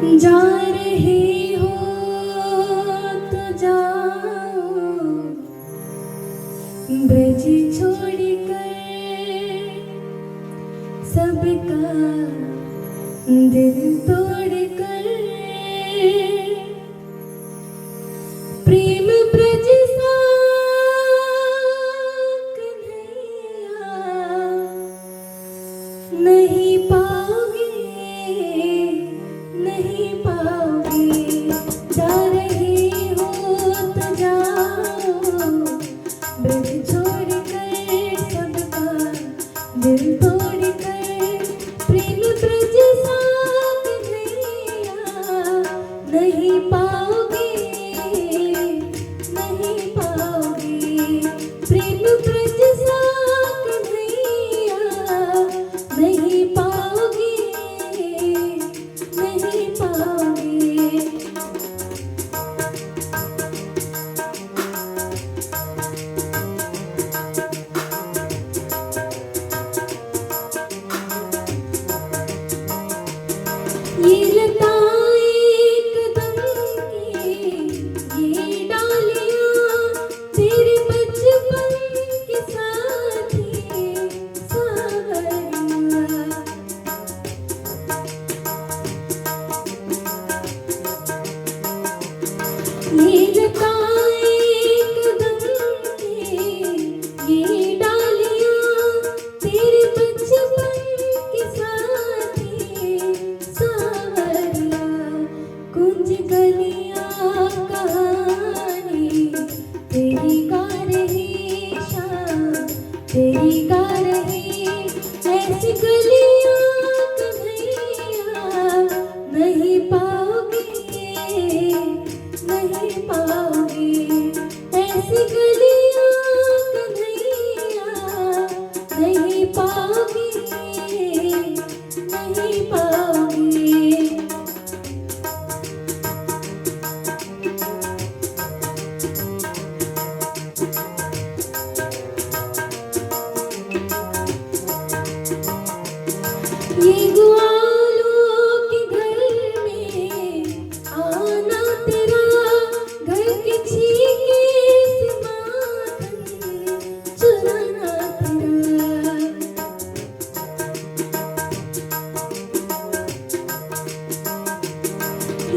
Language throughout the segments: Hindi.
जा रहे हो तो जाओ, ब्रज छोड़कर सबका दिल तोड़कर। प्रेम ब्रज सा कन्हैया नहीं पाओगे, नहीं पाओगे। जा रहे हो तो जाओ, ब्रज छोड़कर सबका दिल तोड़कर। प्रेम ब्रज सा कन्हैया नहीं पाओगे, नहीं पाओगे। प्रेम ब्रज सा कन्हैया नहीं पाओगे, नहीं पाओगे। ये लताएं एकदम की, ये डालियां तेरे बचपन के साथी सावरिया। ये लताएं एकदम की, ये डालियां तेरे बचपन के साथी सावरिया। कुंज गलियां कहानी तेरी गा रही शाम, तेरी गा रही। ऐसी गलियां कन्हैया नहीं पाओगे, नहीं पाओगे। ऐसी गलियां कन्हैया नहीं पाओगे, नहीं पाओगे। ये ग्वालों के घर में आना तेरा, घर के छीके से माखन चुराना तेरा।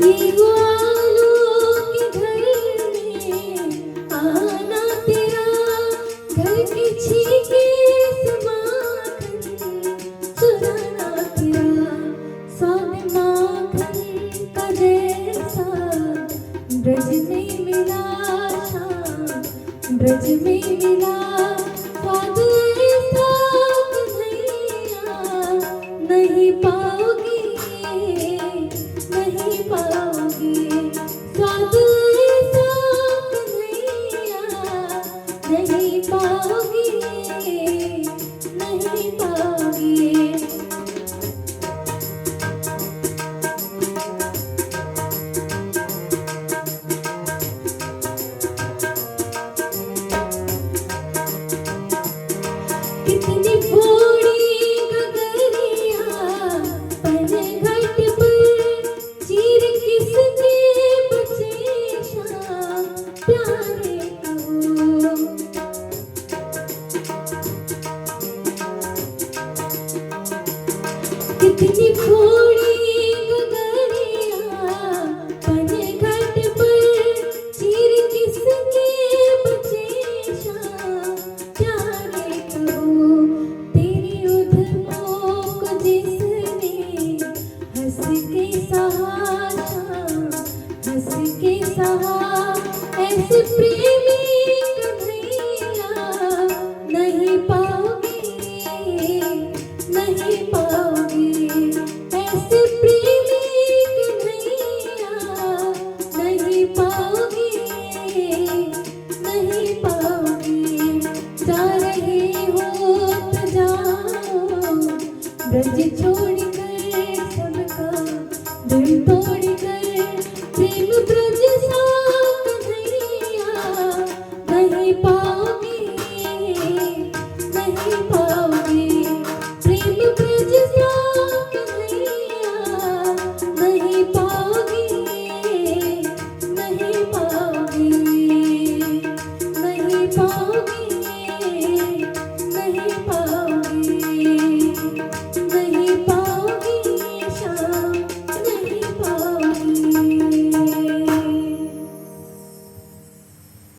ये ग्वालों के घर में आना तेरा, घर के छीके से माखन चुराना तेरा। स्वाद माखन का जैसा ब्रज में मिला शाम, ब्रज में मिला। स्वाद ऐसा कन्हैया नहीं पाओगे, नहीं पाओगे। स्वाद ऐसा कन्हैया नहीं पाओगे, नहीं पाओगे। कितनी बड़ी गगरिया पनघट पर, चीर किसके बचे शाम प्यारे को। कितनी बड़ी गगरिया पनघट पर, चीर किसके बचे शाम प्यारे को। तेरी उधमों को जिसने हंस के सहा शाम, हंस के सहा। ऐसे प्रेमी कन्हैया नहीं पाओगे, नहीं पाओगे। ऐसे प्रेमी कन्हैया नहीं पाओगे, नहीं पाओगे। जा रहे हो तो जाओ, ब्रज छोड़कर सबका दिल तोड़।